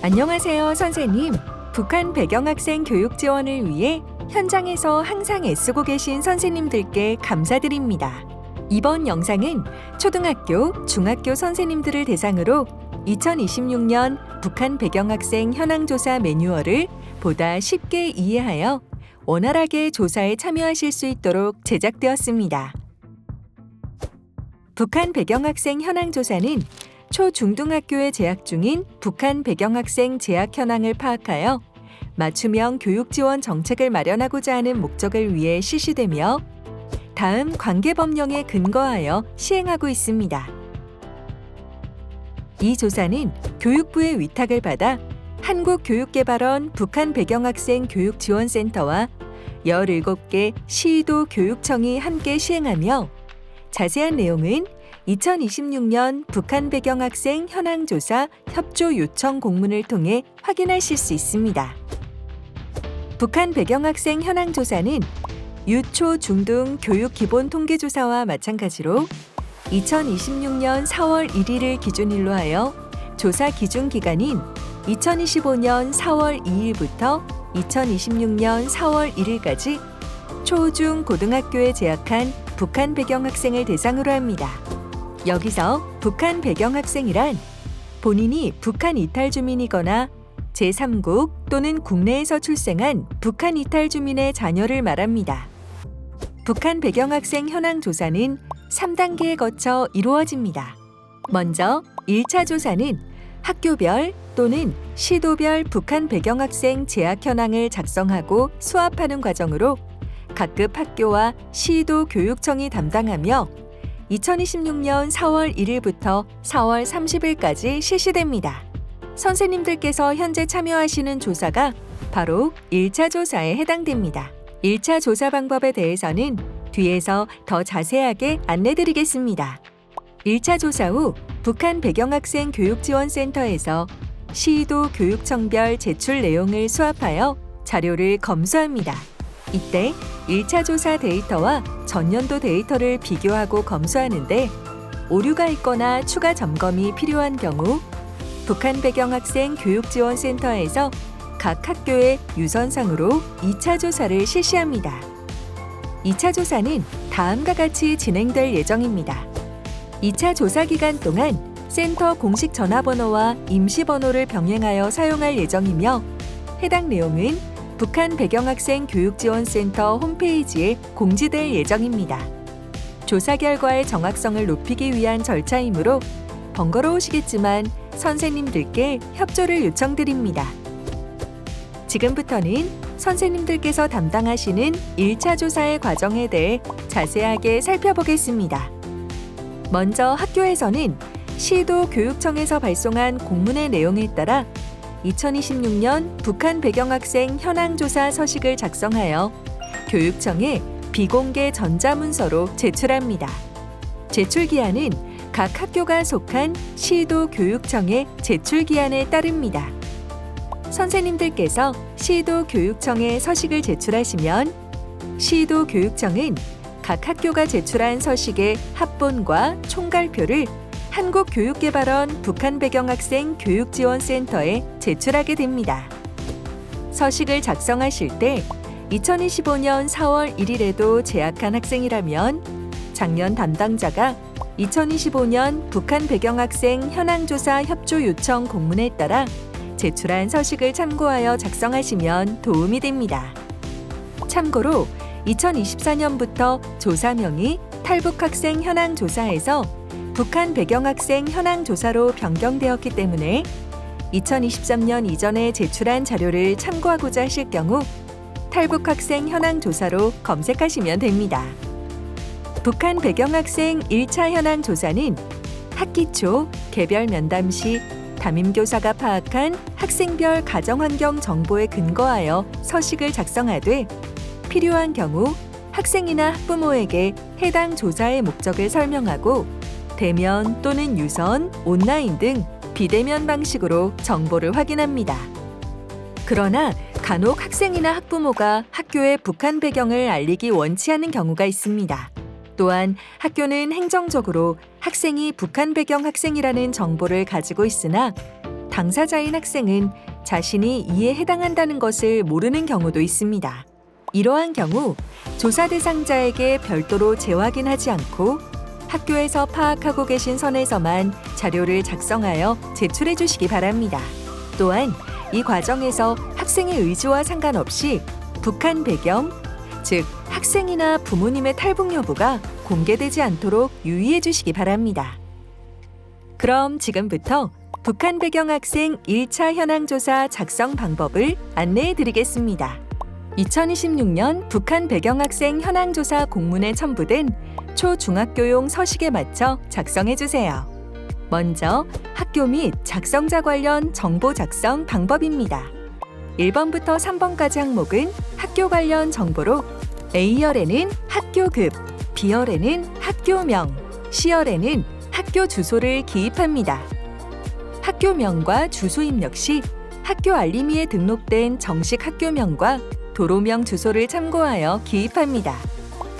안녕하세요, 선생님. 북한 배경 학생 교육 지원을 위해 현장에서 항상 애쓰고 계신 선생님들께 감사드립니다. 이번 영상은 초등학교, 중학교 선생님들을 대상으로 2026년 북한 배경 학생 현황조사 매뉴얼을 보다 쉽게 이해하여 원활하게 조사에 참여하실 수 있도록 제작되었습니다. 북한 배경 학생 현황조사는 초중등학교에 재학 중인 북한 배경 학생 재학 현황을 파악하여 맞춤형 교육 지원 정책을 마련하고자 하는 목적을 위해 실시되며 다음 관계법령에 근거하여 시행하고 있습니다. 이 조사는 교육부의 위탁을 받아 한국교육개발원 북한 배경학생 교육지원센터와 17개 시도 교육청이 함께 시행하며 자세한 내용은 2026년 북한 배경학생 현황조사 협조 요청 공문을 통해 확인하실 수 있습니다. 북한 배경학생 현황조사는 유초 중등 교육 기본 통계조사와 마찬가지로 2026년 4월 1일을 기준일로 하여 조사 기준 기간인 2025년 4월 2일부터 2026년 4월 1일까지 초중 고등학교에 재학한 북한 배경 학생을 대상으로 합니다. 여기서 북한 배경 학생이란 본인이 북한 이탈 주민이거나 제3국 또는 국내에서 출생한 북한 이탈 주민의 자녀를 말합니다. 북한 배경 학생 현황 조사는 3단계에 거쳐 이루어집니다. 먼저 1차 조사는 학교별 또는 시도별 북한 배경 학생 재학 현황을 작성하고 수합하는 과정으로 각급 학교와 시도 교육청이 담당하며 2026년 4월 1일부터 4월 30일까지 실시됩니다. 선생님들께서 현재 참여하시는 조사가 바로 1차 조사에 해당됩니다. 1차 조사 방법에 대해서는 뒤에서 더 자세하게 안내드리겠습니다. 1차 조사 후 북한 배경학생 교육지원센터에서 시도 교육청별 제출 내용을 수합하여 자료를 검수합니다. 이때 1차 조사 데이터와 전년도 데이터를 비교하고 검수하는데 오류가 있거나 추가 점검이 필요한 경우 북한 배경학생 교육지원센터에서 각 학교의 유선상으로 2차 조사를 실시합니다. 2차 조사는 다음과 같이 진행될 예정입니다. 2차 조사 기간 동안 센터 공식 전화번호와 임시번호를 병행하여 사용할 예정이며 해당 내용은 북한 배경학생 교육지원센터 홈페이지에 공지될 예정입니다. 조사 결과의 정확성을 높이기 위한 절차이므로 번거로우시겠지만 선생님들께 협조를 요청드립니다. 지금부터는 선생님들께서 담당하시는 1차 조사의 과정에 대해 자세하게 살펴보겠습니다. 먼저 학교에서는 시도 교육청에서 발송한 공문의 내용에 따라 2026년 북한 배경학생 현황조사 서식을 작성하여 교육청에 비공개 전자문서로 제출합니다. 제출 기한은 각 학교가 속한 시도 교육청의 제출 기한에 따릅니다. 선생님들께서 시도 교육청에 서식을 제출하시면 시도 교육청은 각 학교가 제출한 서식의 합본과 총괄표를 한국교육개발원 북한 배경학생 교육지원센터에 제출하게 됩니다. 서식을 작성하실 때 2025년 4월 1일에도 재학한 학생이라면 작년 담당자가 2025년 북한 배경학생 현황조사 협조 요청 공문에 따라 제출한 서식을 참고하여 작성하시면 도움이 됩니다. 참고로 2024년부터 조사명이 탈북학생 현황조사에서 북한 배경학생 현황조사로 변경되었기 때문에 2023년 이전에 제출한 자료를 참고하고자 하실 경우 탈북학생 현황조사로 검색하시면 됩니다. 북한 배경학생 1차 현황조사는 학기 초 개별 면담 시 담임교사가 파악한 학생별 가정환경 정보에 근거하여 서식을 작성하되 필요한 경우 학생이나 학부모에게 해당 조사의 목적을 설명하고 대면 또는 유선, 온라인 등 비대면 방식으로 정보를 확인합니다. 그러나 간혹 학생이나 학부모가 학교의 북한 배경을 알리기 원치 않는 경우가 있습니다. 또한 학교는 행정적으로 학생이 북한 배경 학생이라는 정보를 가지고 있으나 당사자인 학생은 자신이 이에 해당한다는 것을 모르는 경우도 있습니다. 이러한 경우 조사 대상자에게 별도로 재확인하지 않고 학교에서 파악하고 계신 선에서만 자료를 작성하여 제출해 주시기 바랍니다. 또한 이 과정에서 학생의 의지와 상관없이 북한 배경, 즉 학생이나 부모님의 탈북 여부가 공개되지 않도록 유의해 주시기 바랍니다. 그럼 지금부터 북한 배경 학생 1차 현황조사 작성 방법을 안내해 드리겠습니다. 2026년 북한 배경 학생 현황조사 공문에 첨부된 초중학교용 서식에 맞춰 작성해 주세요. 먼저 학교 및 작성자 관련 정보 작성 방법입니다. 1번부터 3번까지 항목은 학교 관련 정보로 A열에는 학교급, B열에는 학교명, C열에는 학교 주소를 기입합니다. 학교명과 주소 입력 시 학교 알림이에 등록된 정식 학교명과 도로명 주소를 참고하여 기입합니다.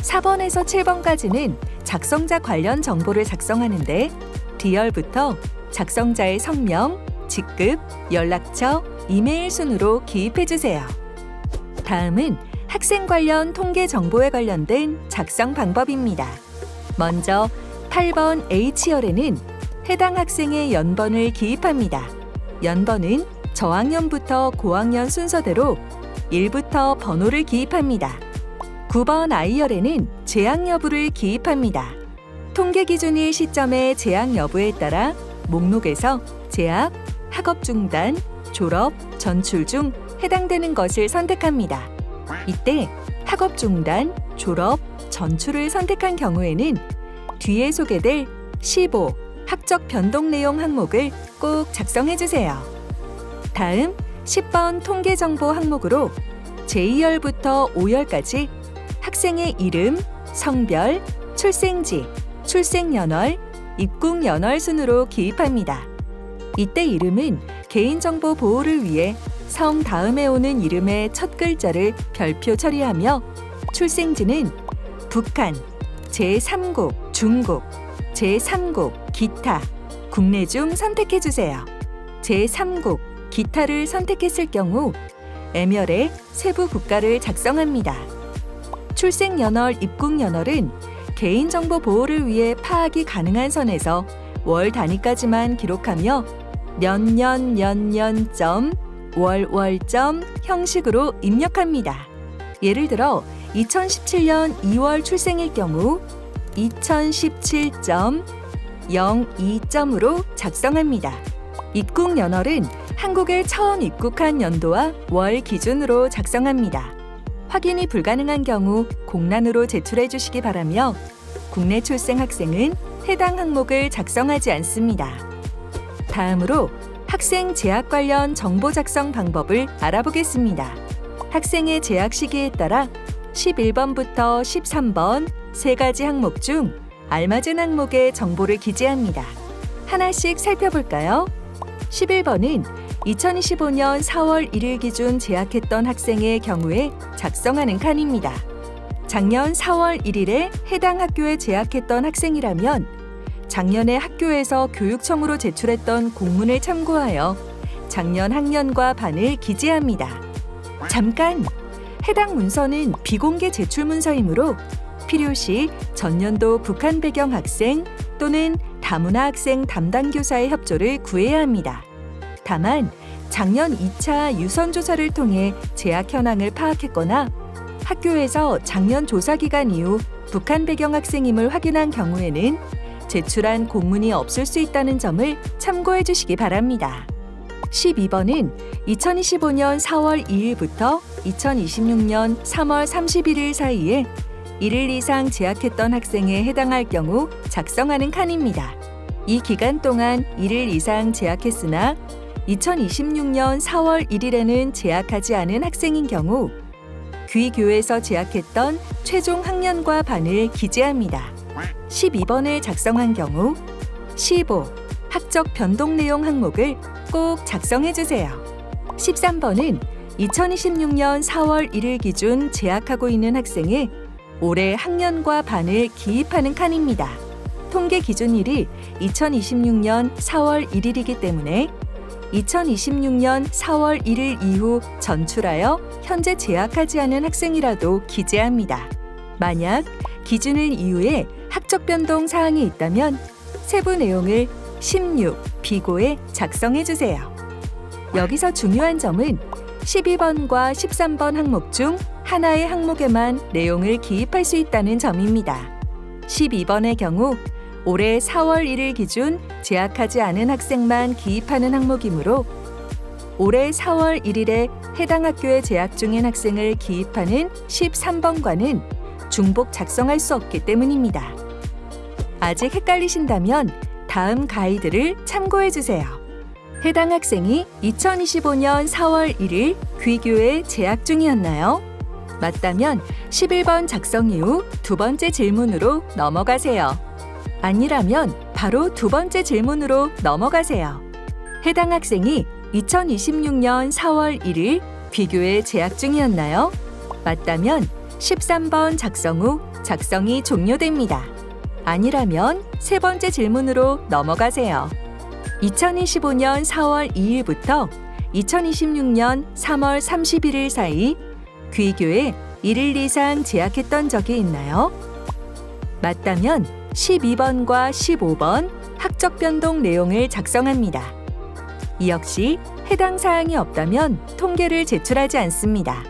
4번에서 7번까지는 작성자 관련 정보를 작성하는데 D열부터 작성자의 성명, 직급, 연락처, 이메일 순으로 기입해 주세요. 다음은 학생 관련 통계 정보에 관련된 작성 방법입니다. 먼저 8번 H열에는 해당 학생의 연번을 기입합니다. 연번은 저학년부터 고학년 순서대로 1부터 번호를 기입합니다. 9번 I열에는 재학 여부를 기입합니다. 통계 기준일 시점의 재학 여부에 따라 목록에서 재학, 학업 중단, 졸업, 전출 중 해당되는 것을 선택합니다. 이때 학업 중단, 졸업, 전출을 선택한 경우에는 뒤에 소개될 15 학적 변동 내용 항목을 꼭 작성해 주세요. 다음 10번 통계 정보 항목으로 제2열부터 5열까지 학생의 이름, 성별, 출생지, 출생연월, 입국연월 순으로 기입합니다. 이때 이름은 개인정보 보호를 위해 성 다음에 오는 이름의 첫 글자를 별표 처리하며 출생지는 북한, 제3국, 중국, 제3국, 기타, 국내 중 선택해 주세요. 제3국, 기타를 선택했을 경우 M열에 세부 국가를 작성합니다. 출생연월, 입국연월은 개인정보 보호를 위해 파악이 가능한 선에서 월 단위까지만 기록하며 년년 월월점 형식으로 입력합니다. 예를 들어 2017년 2월 출생일 경우 2017.02점으로 작성합니다. 입국 연월은 한국에 처음 입국한 연도와 월 기준으로 작성합니다. 확인이 불가능한 경우 공란으로 제출해 주시기 바라며 국내 출생 학생은 해당 항목을 작성하지 않습니다. 다음으로 학생 재학 관련 정보 작성 방법을 알아보겠습니다. 학생의 재학 시기에 따라 11번부터 13번 세 가지 항목 중 알맞은 항목에 정보를 기재합니다. 하나씩 살펴볼까요? 11번은 2025년 4월 1일 기준 재학했던 학생의 경우에 작성하는 칸입니다. 작년 4월 1일에 해당 학교에 재학했던 학생이라면 작년에 학교에서 교육청으로 제출했던 공문을 참고하여 작년 학년과 반을 기재합니다. 잠깐! 해당 문서는 비공개 제출 문서이므로 필요시 전년도 북한 배경 학생 또는 다문화 학생 담당 교사의 협조를 구해야 합니다. 다만 작년 2차 유선 조사를 통해 재학 현황을 파악했거나 학교에서 작년 조사 기간 이후 북한 배경 학생임을 확인한 경우에는 제출한 공문이 없을 수 있다는 점을 참고해 주시기 바랍니다. 12번은 2025년 4월 2일부터 2026년 3월 31일 사이에 1일 이상 재학했던 학생에 해당할 경우 작성하는 칸입니다. 이 기간 동안 1일 이상 재학했으나 2026년 4월 1일에는 재학하지 않은 학생인 경우 귀교에서 재학했던 최종 학년과 반을 기재합니다. 12번을 작성한 경우 15 학적 변동 내용 항목을 꼭 작성해 주세요. 13번은 2026년 4월 1일 기준 재학하고 있는 학생의 올해 학년과 반을 기입하는 칸입니다. 통계 기준일이 2026년 4월 1일이기 때문에 2026년 4월 1일 이후 전출하여 현재 재학하지 않은 학생이라도 기재해야 합니다. 만약 기준일 이후에 학적 변동 사항이 있다면 세부 내용을 16 비고에 작성해 주세요. 여기서 중요한 점은 12번과 13번 항목 중 하나의 항목에만 내용을 기입할 수 있다는 점입니다. 12번의 경우 올해 4월 1일 기준 재학하지 않은 학생만 기입하는 항목이므로 올해 4월 1일에 해당 학교에 재학 중인 학생을 기입하는 13번과는 중복 작성할 수 없기 때문입니다. 아직 헷갈리신다면 다음 가이드를 참고해 주세요. 해당 학생이 2025년 4월 1일 귀교에 재학 중이었나요? 맞다면 11번 작성 이후 두 번째 질문으로 넘어가세요. 아니라면 바로 두 번째 질문으로 넘어가세요. 해당 학생이 2026년 4월 1일 귀교에 재학 중이었나요? 맞다면 13번 작성 후 작성이 종료됩니다. 아니라면 세 번째 질문으로 넘어가세요. 2025년 4월 2일부터 2026년 3월 31일 사이 귀교에 1일 이상 재학했던 적이 있나요? 맞다면 12번과 15번 학적 변동 내용을 작성합니다. 이 역시 해당 사항이 없다면 통계를 제출하지 않습니다.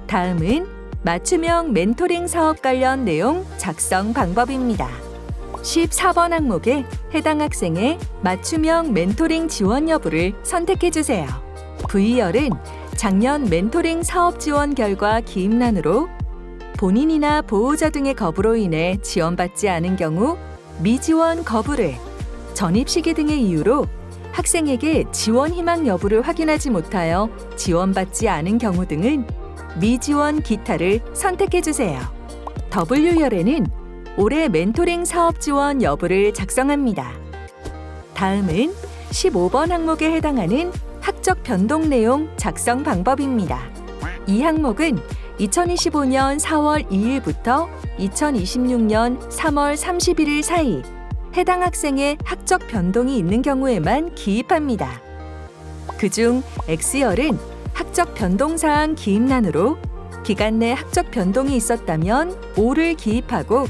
다음은 맞춤형 멘토링 사업 관련 내용 작성 방법입니다. 14번 항목에 해당 학생의 맞춤형 멘토링 지원 여부를 선택해 주세요. V열은 작년 멘토링 사업 지원 결과 기입란으로 본인이나 보호자 등의 거부로 인해 지원받지 않은 경우 미지원 거부를, 전입 시기 등의 이유로 학생에게 지원 희망 여부를 확인하지 못하여 지원받지 않은 경우 등은 미지원 기타를 선택해 주세요. W열에는 올해 멘토링 사업 지원 여부를 작성합니다. 다음은 15번 항목에 해당하는 학적 변동 내용 작성 방법입니다. 이 항목은 2025년 4월 2일부터 2026년 3월 31일 사이 해당 학생의 학적 변동이 있는 경우에만 기입합니다. 그중 X열은 학적 변동 사항 기입란으로 기간 내 학적 변동이 있었다면 O를 기입하고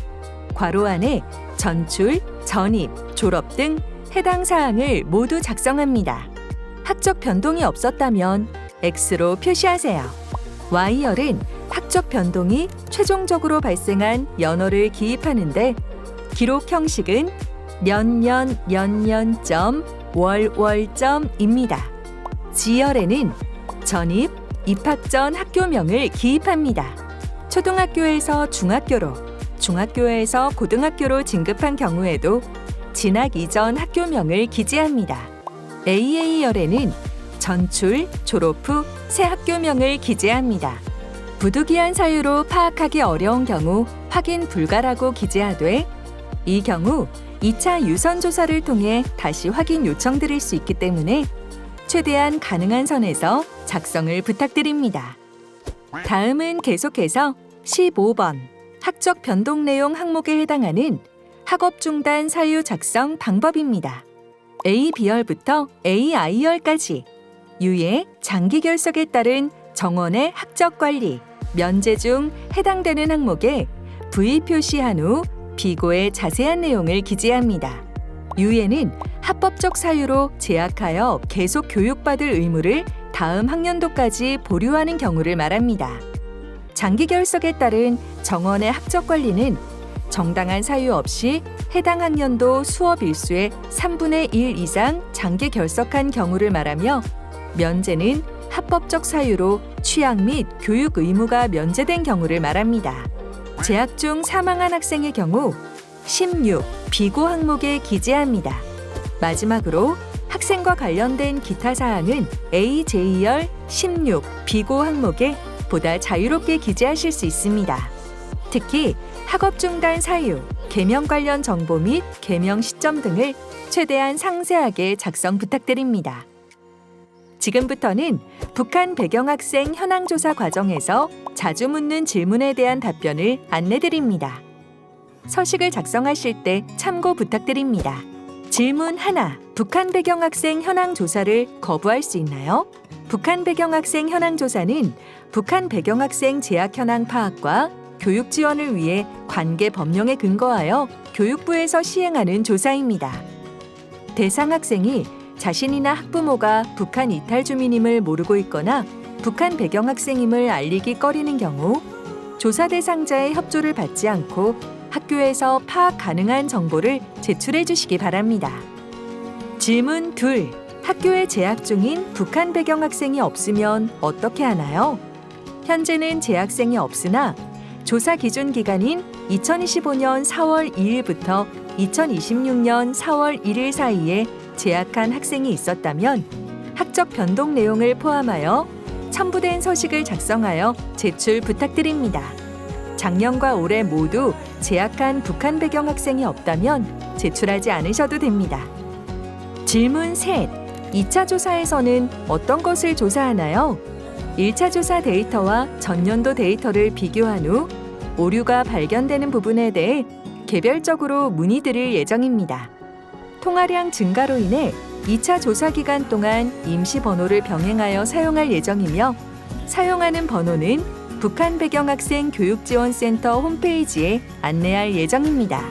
괄호 안에 전출, 전입, 졸업 등 해당 사항을 모두 작성합니다. 학적 변동이 없었다면 X로 표시하세요. Y열은 학적 변동이 최종적으로 발생한 연월을 기입하는데 기록 형식은 년년.점, 월점입니다. G열에는 전입, 입학 전 학교명을 기입합니다. 초등학교에서 중학교로, 중학교에서 고등학교로 진급한 경우에도 진학 이전 학교명을 기재합니다. AA열에는 전출, 졸업 후 새 학교명을 기재합니다. 부득이한 사유로 파악하기 어려운 경우 확인 불가라고 기재하되 이 경우 2차 유선 조사를 통해 다시 확인 요청드릴 수 있기 때문에 최대한 가능한 선에서 작성을 부탁드립니다. 다음은 계속해서 15번 학적 변동 내용 항목에 해당하는 학업 중단 사유 작성 방법입니다. A, B열부터 A, I열까지 유예, 장기 결석에 따른 정원의 학적 관리, 면제 중 해당되는 항목에 V 표시한 후 비고의 자세한 내용을 기재합니다. 유예는 합법적 사유로 재학하여 계속 교육받을 의무를 다음 학년도까지 보류하는 경우를 말합니다. 장기 결석에 따른 정원의 학적 관리는 정당한 사유 없이 해당 학년도 수업 일수의 3분의 1 이상 장기 결석한 경우를 말하며 면제는 합법적 사유로 취학 및 교육 의무가 면제된 경우를 말합니다. 재학 중 사망한 학생의 경우 16 비고 항목에 기재합니다. 마지막으로 학생과 관련된 기타 사항은 AJ열 16 비고 항목에 보다 자유롭게 기재하실 수 있습니다. 특히 학업 중단 사유, 개명 관련 정보 및 개명 시점 등을 최대한 상세하게 작성 부탁드립니다. 지금부터는 북한 배경 학생 현황 조사 과정에서 자주 묻는 질문에 대한 답변을 안내드립니다. 서식을 작성하실 때 참고 부탁드립니다. 질문 하나. 북한 배경 학생 현황 조사를 거부할 수 있나요? 북한 배경 학생 현황 조사는 북한 배경 학생 재학 현황 파악과 교육 지원을 위해 관계 법령에 근거하여 교육부에서 시행하는 조사입니다. 대상 학생이 자신이나 학부모가 북한 이탈 주민임을 모르고 있거나 북한 배경 학생임을 알리기 꺼리는 경우 조사 대상자의 협조를 받지 않고 학교에서 파악 가능한 정보를 제출해 주시기 바랍니다. 질문 2. 학교에 재학 중인 북한 배경 학생이 없으면 어떻게 하나요? 현재는 재학생이 없으나 조사 기준 기간인 2025년 4월 2일부터 2026년 4월 1일 사이에 재학한 학생이 있었다면 학적 변동 내용을 포함하여 첨부된 서식을 작성하여 제출 부탁드립니다. 작년과 올해 모두 재학한 북한 배경 학생이 없다면 제출하지 않으셔도 됩니다. 질문 3. 2차 조사에서는 어떤 것을 조사하나요? 1차 조사 데이터와 전년도 데이터를 비교한 후 오류가 발견되는 부분에 대해 개별적으로 문의드릴 예정입니다. 통화량 증가로 인해 2차 조사 기간 동안 임시 번호를 병행하여 사용할 예정이며 사용하는 번호는 북한 배경 학생 교육지원센터 홈페이지에 안내할 예정입니다.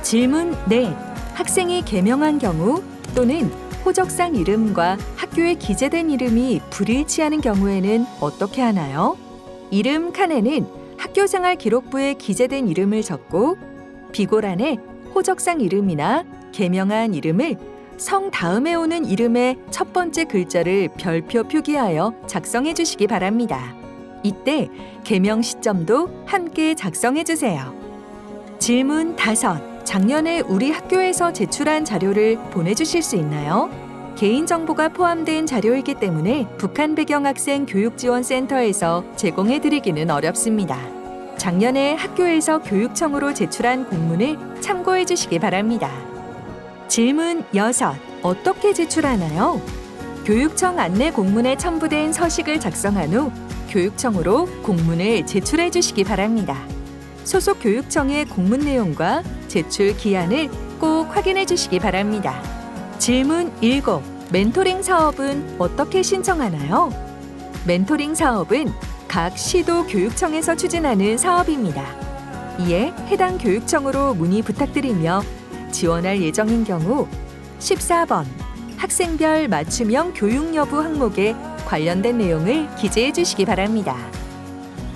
질문 4. 학생이 개명한 경우 또는 호적상 이름과 학교에 기재된 이름이 불일치하는 경우에는 어떻게 하나요? 이름 칸에는 학교생활 기록부에 기재된 이름을 적고 비고란에 호적상 이름이나 개명한 이름을 성 다음에 오는 이름의 첫 번째 글자를 별표 표기하여 작성해 주시기 바랍니다. 이때 개명 시점도 함께 작성해 주세요. 질문 5. 작년에 우리 학교에서 제출한 자료를 보내주실 수 있나요? 개인정보가 포함된 자료이기 때문에 북한 배경 학생 교육지원센터에서 제공해드리기는 어렵습니다. 작년에 학교에서 교육청으로 제출한 공문을 참고해 주시기 바랍니다. 질문 6. 어떻게 제출하나요? 교육청 안내 공문에 첨부된 서식을 작성한 후 교육청으로 공문을 제출해 주시기 바랍니다. 소속 교육청의 공문 내용과 제출 기한을 꼭 확인해 주시기 바랍니다. 질문 7. 멘토링 사업은 어떻게 신청하나요? 멘토링 사업은 각 시도 교육청에서 추진하는 사업입니다. 이에 해당 교육청으로 문의 부탁드리며 지원할 예정인 경우 14번 학생별 맞춤형 교육 여부 항목에 관련된 내용을 기재해 주시기 바랍니다.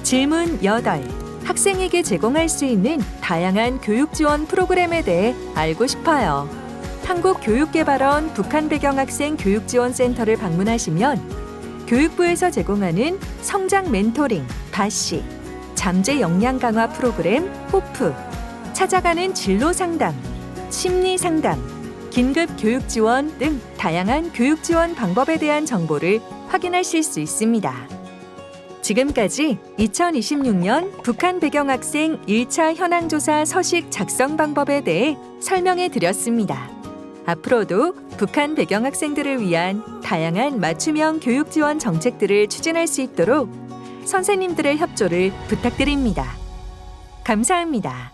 질문 8. 학생에게 제공할 수 있는 다양한 교육 지원 프로그램에 대해 알고 싶어요. 한국교육개발원 북한 배경 학생 교육지원센터를 방문하시면 교육부에서 제공하는 성장 멘토링, 바시, 잠재 역량 강화 프로그램, 호프, 찾아가는 진로 상담, 심리 상담, 긴급 교육 지원 등 다양한 교육 지원 방법에 대한 정보를 확인하실 수 있습니다. 지금까지 2026년 북한 배경 학생 1차 현황조사 서식 작성 방법에 대해 설명해 드렸습니다. 앞으로도 북한 배경 학생들을 위한 다양한 맞춤형 교육 지원 정책들을 추진할 수 있도록 선생님들의 협조를 부탁드립니다. 감사합니다.